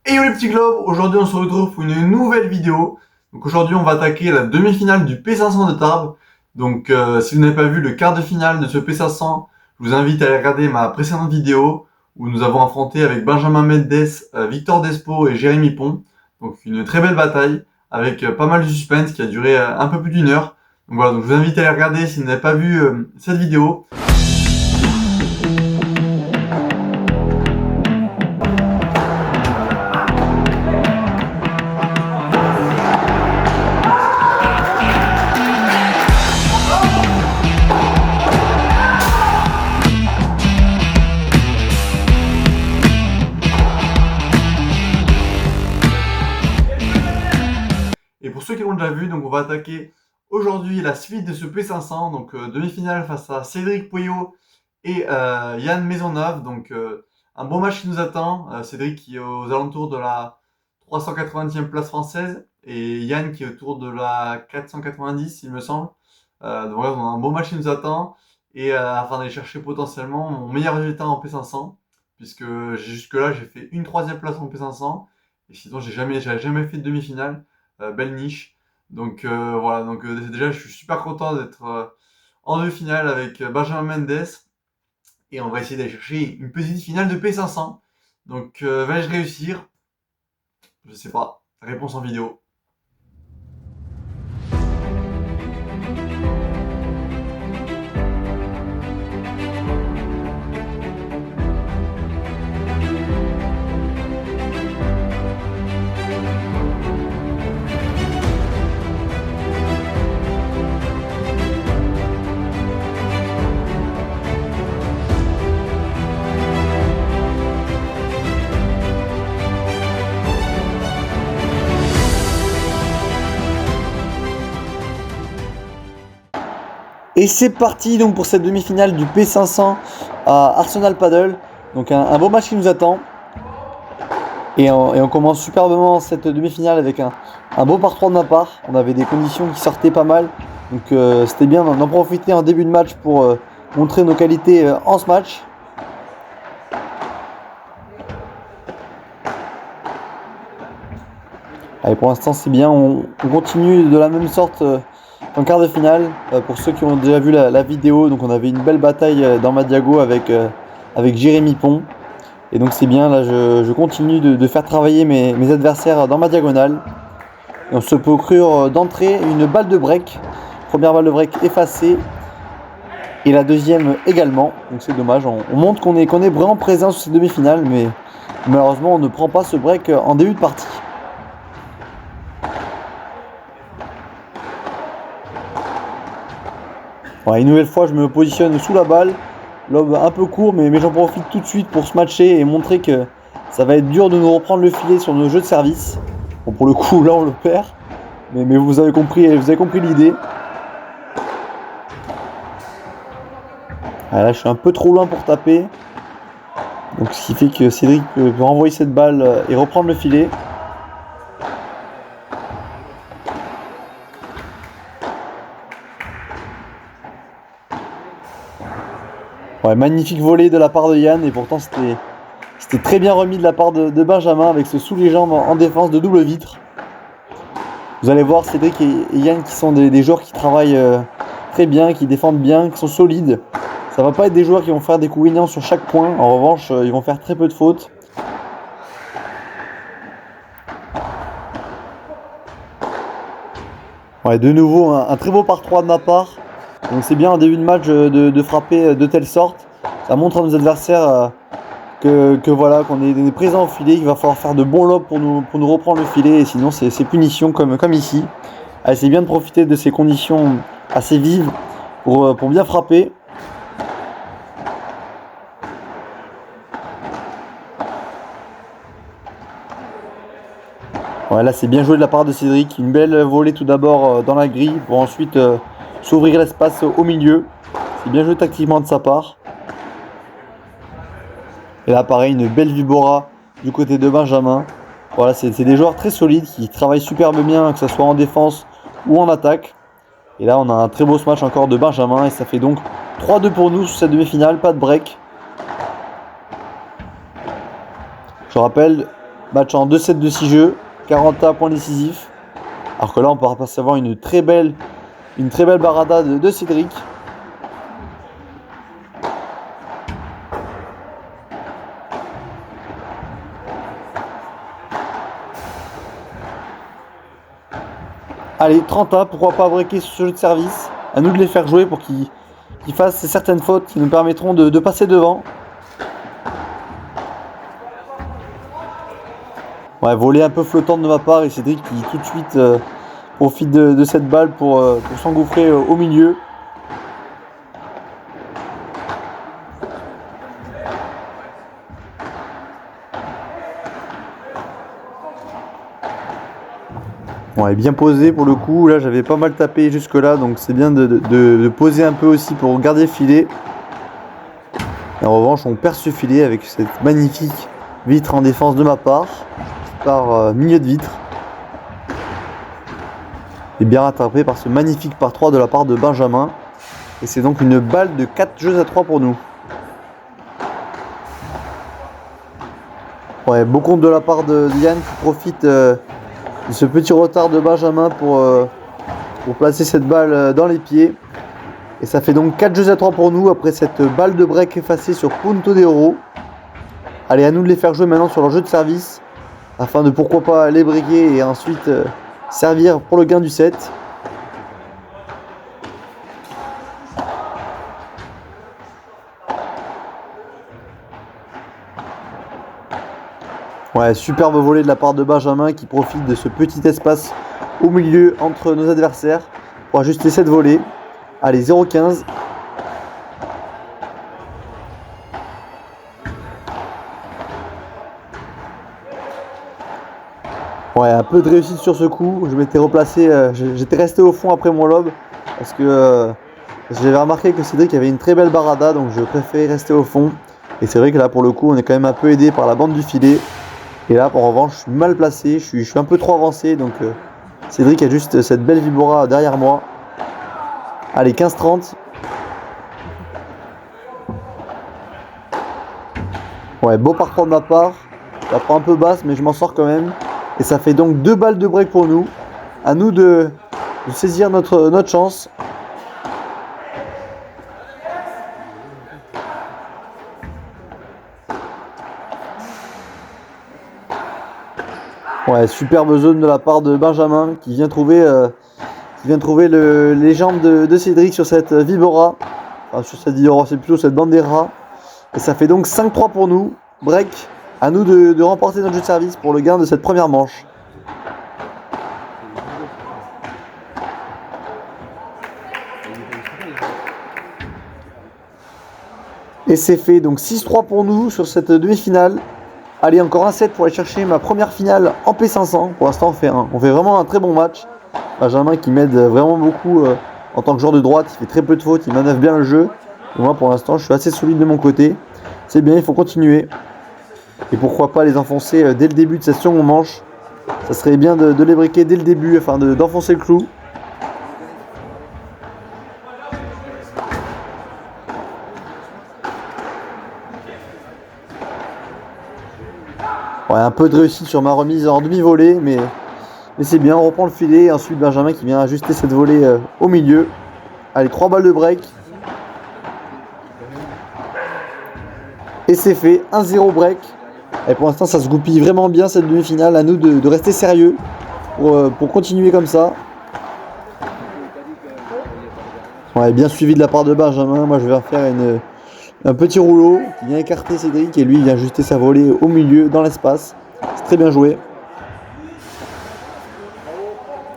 Et yo les petits globes, aujourd'hui on se retrouve pour une nouvelle vidéo. Donc aujourd'hui on va attaquer la demi-finale du P500 de Tarbes. Donc si vous n'avez pas vu le quart de finale de ce P500, je vous invite à aller regarder ma précédente vidéo où nous avons affronté avec Benjamin Mendes, Victor Despo et Jérémy Pont. Donc une très belle bataille avec pas mal de suspense qui a duré un peu plus d'1 heure. Donc voilà, donc je vous invite à aller regarder si vous n'avez pas vu cette vidéo. Et pour ceux qui l'ont déjà vu, donc on va attaquer aujourd'hui la suite de ce P500, donc demi-finale face à Cédric Pouillot et Yann Maisonneuve. Donc un bon match qui nous attend. Cédric qui est aux alentours de la 380e place française et Yann qui est autour de la 490 il me semble. Donc voilà, on a un bon match qui nous attend et afin d'aller chercher potentiellement mon meilleur résultat en P500 puisque jusque-là j'ai fait une 3e place en P500 et sinon j'avais jamais fait de demi-finale. Belle niche. Donc voilà, donc déjà je suis super content d'être en demi-finale avec Benjamin Mendes et on va essayer d'aller chercher une petite finale de P500. Donc vais-je réussir? Je sais pas. Réponse en vidéo. Et c'est parti donc pour cette demi-finale du P500 à Arsenal Paddle. Donc un beau match qui nous attend. Et on commence superbement cette demi-finale avec un beau par 3 de ma part. On avait des conditions qui sortaient pas mal. Donc c'était bien d'en profiter en début de match pour montrer nos qualités en ce match. Allez, pour l'instant c'est bien. On continue de la même sorte en quart de finale. Pour ceux qui ont déjà vu la vidéo, donc on avait une belle bataille dans ma diago avec Jérémy Pont. Et donc c'est bien, là je continue de faire travailler mes adversaires dans ma diagonale. Et on se procure d'entrée une balle de break. Première balle de break effacée. Et la deuxième également. Donc c'est dommage, on montre qu'on est vraiment présent sur cette demi-finale. Mais malheureusement on ne prend pas ce break en début de partie. Ouais, une nouvelle fois je me positionne sous la balle. Lob un peu court, mais j'en profite tout de suite pour se matcher et montrer que ça va être dur de nous reprendre le filet sur nos jeux de service. Bon, pour le coup, là on le perd, mais vous avez compris l'idée. Ah, là, je suis un peu trop loin pour taper. Donc, ce qui fait que Cédric peut renvoyer cette balle et reprendre le filet. Ouais, magnifique volée de la part de Yann et pourtant c'était très bien remis de la part de Benjamin avec ce sous les jambes en défense de double vitre. Vous allez voir Cédric et Yann qui sont des joueurs qui travaillent très bien, qui défendent bien, qui sont solides. Ça va pas être des joueurs qui vont faire des coups gagnants sur chaque point. En revanche, ils vont faire très peu de fautes. Ouais, de nouveau un très beau par 3 de ma part. Donc c'est bien en début de match de frapper de telle sorte. Ça montre à nos adversaires que voilà, qu'on est présent au filet. Il va falloir faire de bons lobes pour nous reprendre le filet. Et sinon c'est punition comme ici. Allez, c'est bien de profiter de ces conditions assez vives pour bien frapper. Ouais, là c'est bien joué de la part de Cédric. Une belle volée tout d'abord dans la grille pour ensuite s'ouvrir l'espace au milieu. C'est bien joué tactiquement de sa part. Et là pareil, une belle vibora du côté de Benjamin. Voilà, c'est des joueurs très solides qui travaillent superbe bien, que ce soit en défense ou en attaque. Et là on a un très beau match encore de Benjamin et ça fait donc 3-2 pour nous sur cette demi-finale, pas de break. Je rappelle, match en 2-7 de 6 jeux, 40 points décisifs. Alors que là on pourra passer avoir une très belle barada de Cédric. Allez, 30 pourquoi pas breaker sur ce jeu de service. À nous de les faire jouer pour qu'ils fassent certaines fautes qui nous permettront de passer devant. Ouais, volée un peu flottante de ma part et Cédric qui tout de suite profite de cette balle pour s'engouffrer au milieu. Ouais, bien posé pour le coup. Là, j'avais pas mal tapé jusque là, donc c'est bien de poser un peu aussi pour garder le filet. Et en revanche, on perd ce filet avec cette magnifique vitre en défense de ma part, par milieu de vitre. Et bien rattrapé par ce magnifique par 3 de la part de Benjamin. Et c'est donc une balle de 4 jeux à 3 pour nous. Ouais, beau compte de la part de Yann qui profite de ce petit retard de Benjamin pour placer cette balle dans les pieds. Et ça fait donc 4 jeux à 3 pour nous après cette balle de break effacée sur Punto de Oro. Allez, à nous de les faire jouer maintenant sur leur jeu de service afin de pourquoi pas les breaker et ensuite servir pour le gain du set. Ouais, superbe volée de la part de Benjamin qui profite de ce petit espace au milieu entre nos adversaires pour ajuster cette volée. Allez, 0-15. Ouais, un peu de réussite sur ce coup. Je m'étais replacé, j'étais resté au fond après mon lob parce que j'avais remarqué que Cédric avait une très belle barada, donc je préférais rester au fond. Et c'est vrai que là, pour le coup, on est quand même un peu aidé par la bande du filet. Et là, en revanche, je suis mal placé, je suis un peu trop avancé, donc Cédric a juste cette belle vibora derrière moi. Allez, 15-30. Ouais, beau parcours de ma part. Ça prend un peu basse, mais je m'en sors quand même. Et ça fait donc 2 balles de break pour nous. À nous de saisir notre chance. Ouais, superbe zone de la part de Benjamin qui vient trouver les jambes de Cédric sur cette vibora. Enfin, sur cette vibora, c'est plutôt cette bandera. Et ça fait donc 5-3 pour nous. Break. À nous de remporter notre jeu de service pour le gain de cette première manche. Et c'est fait, donc 6-3 pour nous sur cette demi-finale. Allez, encore un set pour aller chercher ma première finale en P500. Pour l'instant, on fait vraiment un très bon match. Benjamin qui m'aide vraiment beaucoup en tant que joueur de droite. Il fait très peu de fautes, il manœuvre bien le jeu. Et moi, pour l'instant, je suis assez solide de mon côté. C'est bien, il faut continuer. Et pourquoi pas les enfoncer dès le début de cette seconde manche. Ça serait bien de les briquer dès le début afin d'enfoncer le clou. Ouais, un peu de réussite sur ma remise en demi-volée, mais c'est bien, on reprend le filet. Et ensuite Benjamin qui vient ajuster cette volée au milieu. Allez, 3 balles de break. Et c'est fait, 1-0 break. Et pour l'instant ça se goupille vraiment bien cette demi-finale. À nous de rester sérieux pour continuer comme ça. Ouais, bien suivi de la part de Benjamin. Moi je vais faire un petit rouleau qui vient écarter Cédric et lui il vient ajuster sa volée au milieu dans l'espace. C'est très bien joué.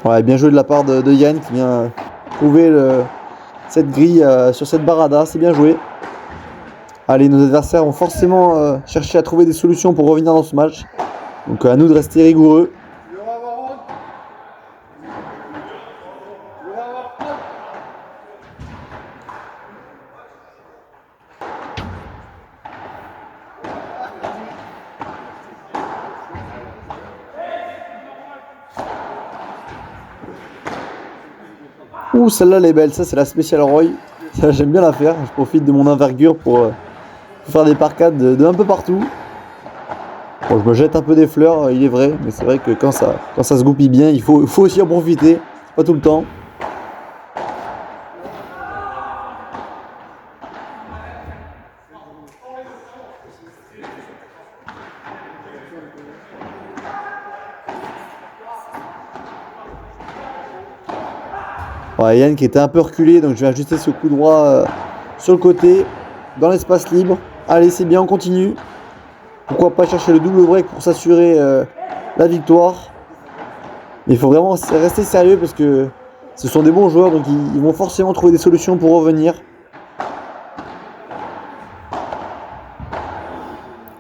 Ouais, bien joué de la part de Yann qui vient trouver cette grille sur cette barada. C'est bien joué. Allez, nos adversaires ont forcément cherché à trouver des solutions pour revenir dans ce match. Donc à nous de rester rigoureux. Ouh, celle-là elle est belle, ça c'est la Special Roy. Ça j'aime bien la faire, je profite de mon envergure pour faire des parcades de un peu partout. Bon, je me jette un peu des fleurs, il est vrai, mais c'est vrai que quand ça se goupille bien, il faut aussi en profiter, pas tout le temps. Ouais, Yann qui était un peu reculé, donc je vais ajuster ce coup droit sur le côté, dans l'espace libre. Allez, c'est bien, on continue. Pourquoi pas chercher le double break pour s'assurer la victoire. Mais il faut vraiment rester sérieux parce que ce sont des bons joueurs, donc ils vont forcément trouver des solutions pour revenir.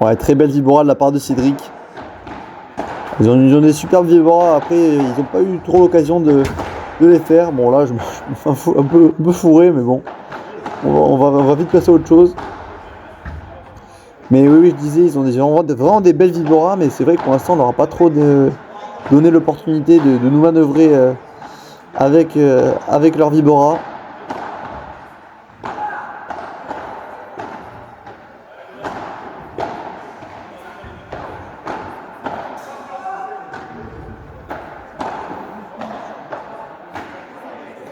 Ouais, très belle vibora de la part de Cédric. Ils ont des superbes vibora, après ils n'ont pas eu trop l'occasion de les faire. Bon là je me fais un peu fourré, mais bon. On va vite passer à autre chose. Mais oui, je disais, ils ont vraiment des belles vibora, mais c'est vrai que pour l'instant on n'aura pas trop donné l'opportunité de nous manœuvrer avec leur vibora.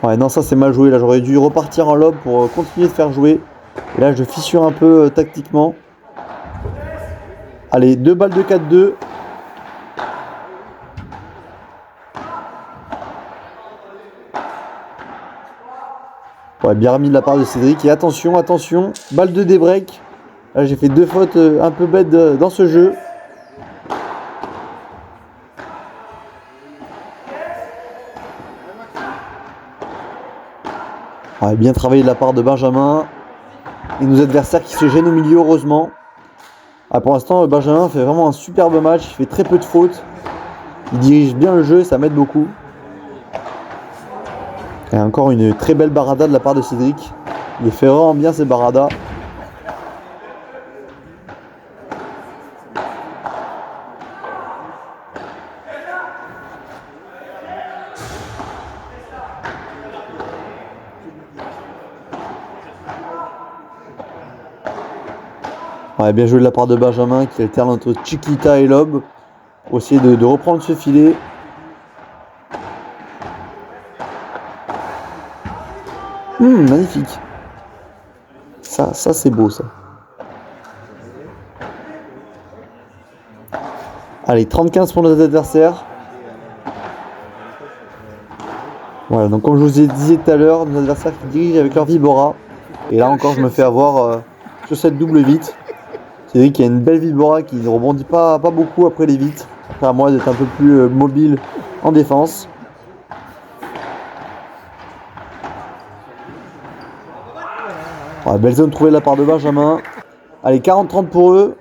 Ouais, non, ça c'est mal joué. Là, j'aurais dû repartir en lob pour continuer de faire jouer. Et là, je fissure un peu tactiquement. Allez, 2 balles de 4-2. Ouais, bien remis de la part de Cédric. Et attention, attention, balle de débreak. Là, j'ai fait 2 fautes un peu bêtes dans ce jeu. Ouais, bien travaillé de la part de Benjamin. Et nos adversaires qui se gênent au milieu, heureusement. Ah, pour l'instant, Benjamin fait vraiment un superbe match. Il fait très peu de fautes. Il dirige bien le jeu, ça m'aide beaucoup. Et encore une très belle barada de la part de Cédric. Il fait vraiment bien ces baradas. Ouais, bien joué de la part de Benjamin qui alterne entre Chiquita et Lob pour essayer de reprendre ce filet. Magnifique. Ça c'est beau ça. Allez, 30-15 pour nos adversaires. Voilà, donc comme je vous ai dit tout à l'heure, nos adversaires qui dirigent avec leur vibora. Et là encore, je me fais avoir sur cette double vite. C'est vrai qu'il y a une belle vibora qui ne rebondit pas beaucoup après les vites. Après à moi d'être un peu plus mobile en défense. Ouais, belle zone trouvée de la part de Benjamin. Allez, 40-30 pour eux.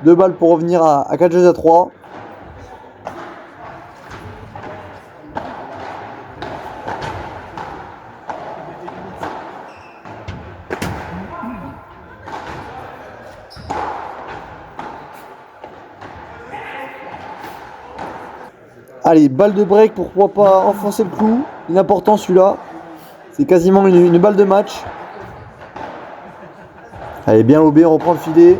2 balles pour revenir à 4 jeux à 3. Allez, balle de break, pourquoi pas enfoncer le clou. Important celui-là. C'est quasiment une balle de match. Allez, bien OB, on reprend le filet.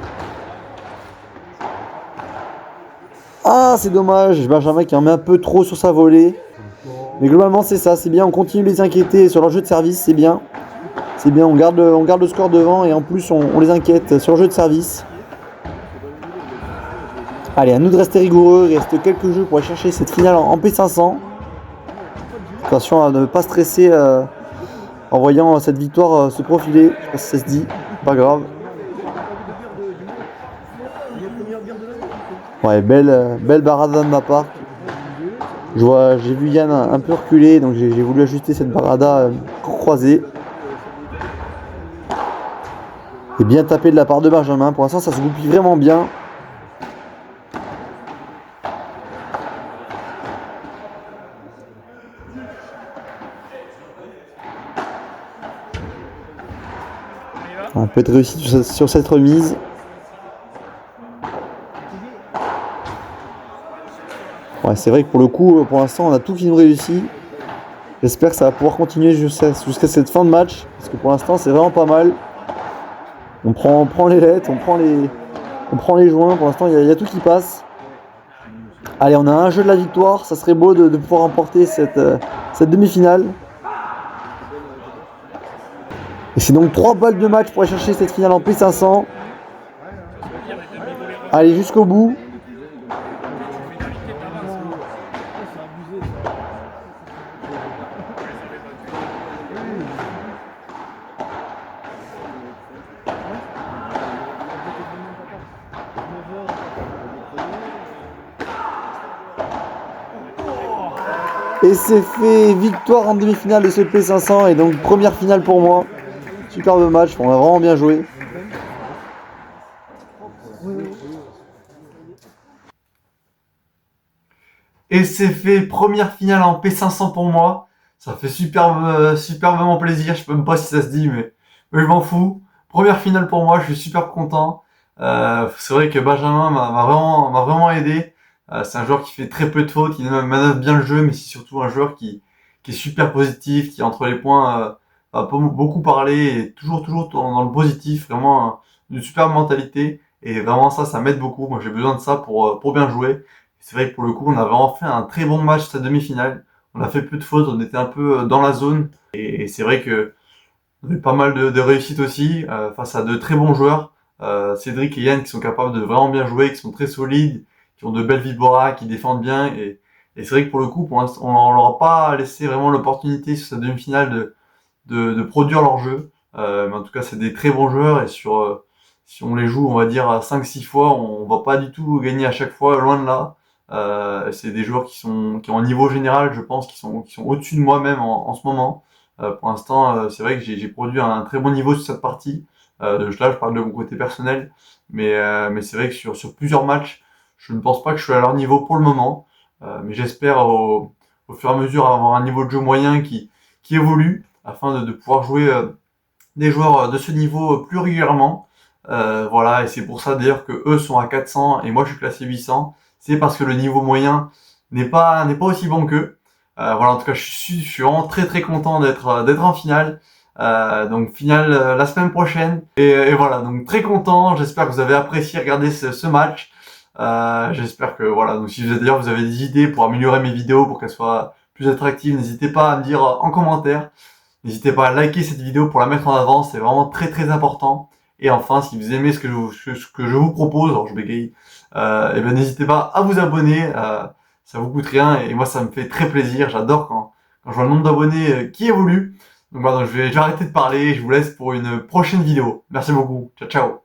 Ah, c'est dommage. Benjamin qui en met un peu trop sur sa volée. Mais globalement, c'est ça. C'est bien. On continue de les inquiéter sur leur jeu de service. C'est bien. C'est bien. On garde le score devant et en plus, on les inquiète sur le jeu de service. Allez, à nous de rester rigoureux. Il reste quelques jeux pour aller chercher cette finale en P500. Attention à ne pas stresser en voyant cette victoire se profiler. Je sais pas si ça se dit. Pas grave. Ouais, belle barada de ma part. J'ai vu Yann un peu reculer, donc j'ai voulu ajuster cette barada croisée. Et bien tapé de la part de Benjamin. Pour l'instant, ça se goupille vraiment bien. On peut être réussi sur cette remise. Ouais, c'est vrai que pour le coup, pour l'instant, on a tout qui nous réussit. J'espère que ça va pouvoir continuer jusqu'à cette fin de match, parce que pour l'instant c'est vraiment pas mal. On prend les lettres, on prend les joints, pour l'instant il y a tout qui passe. Allez, on a un jeu de la victoire, ça serait beau de pouvoir remporter cette demi-finale. Et c'est donc 3 balles de match pour aller chercher cette finale en P500. Allez jusqu'au bout. Et c'est fait, victoire en demi-finale de ce P500 et donc première finale pour moi. Superbe match, on a vraiment bien joué. Et c'est fait, première finale en P500 pour moi. Ça fait superbement plaisir. Je sais même pas si ça se dit, mais je m'en fous. Première finale pour moi, je suis super content. C'est vrai que Benjamin m'a vraiment aidé. C'est un joueur qui fait très peu de fautes, qui manœuvre bien le jeu, mais c'est surtout un joueur qui est super positif, qui entre les points va beaucoup parler et toujours dans le positif. Vraiment une super mentalité. Et vraiment ça m'aide beaucoup. Moi j'ai besoin de ça pour bien jouer. C'est vrai que pour le coup, on a vraiment fait un très bon match cette demi-finale. On a fait peu de fautes, on était un peu dans la zone. Et c'est vrai que on a eu pas mal de réussites aussi face à de très bons joueurs. Cédric et Yann qui sont capables de vraiment bien jouer, qui sont très solides, qui ont de belles vibora, qui défendent bien. Et c'est vrai que pour le coup, pour l'instant, on leur a pas laissé vraiment l'opportunité sur cette demi-finale de produire leur jeu. Mais en tout cas, c'est des très bons joueurs et si on les joue, on va dire, à 5-6 fois, on va pas du tout gagner à chaque fois, loin de là. C'est des joueurs qui ont un niveau général, je pense, qui sont au-dessus de moi-même en ce moment. Pour l'instant, c'est vrai que j'ai produit un très bon niveau sur cette partie. Là, je parle de mon côté personnel, mais c'est vrai que sur plusieurs matchs, je ne pense pas que je suis à leur niveau pour le moment. Mais j'espère au fur et à mesure avoir un niveau de jeu moyen qui évolue afin de pouvoir jouer des joueurs de ce niveau plus régulièrement. Voilà, et c'est pour ça d'ailleurs que eux sont à 400 et moi je suis classé 800. C'est parce que le niveau moyen n'est pas aussi bon qu'eux. Voilà, en tout cas, je suis vraiment très content d'être en finale. Donc finale la semaine prochaine. Et voilà, donc très content. J'espère que vous avez apprécié regarder ce match. J'espère que voilà. Donc si d'ailleurs vous avez des idées pour améliorer mes vidéos pour qu'elles soient plus attractives, n'hésitez pas à me dire en commentaire. N'hésitez pas à liker cette vidéo pour la mettre en avant, c'est vraiment très important. Et enfin, si vous aimez ce que je vous propose, alors je bégaye, et bien n'hésitez pas à vous abonner, ça vous coûte rien et moi ça me fait très plaisir. J'adore quand je vois le nombre d'abonnés qui évolue. Donc voilà, donc je vais arrêter de parler, je vous laisse pour une prochaine vidéo. Merci beaucoup, ciao ciao.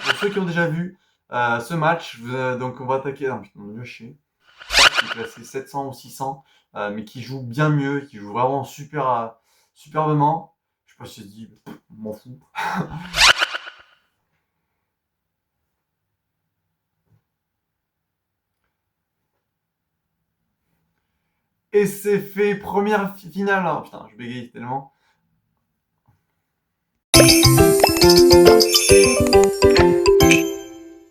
Pour ceux qui ont déjà vu ce match, donc on va attaquer. Non, putain, on va chier. Qui est classé 700 ou 600, mais qui joue bien mieux, qui joue vraiment superbement. Je sais pas si c'est dit, m'en fous. Et c'est fait, première finale. Oh, putain, je bégaye tellement.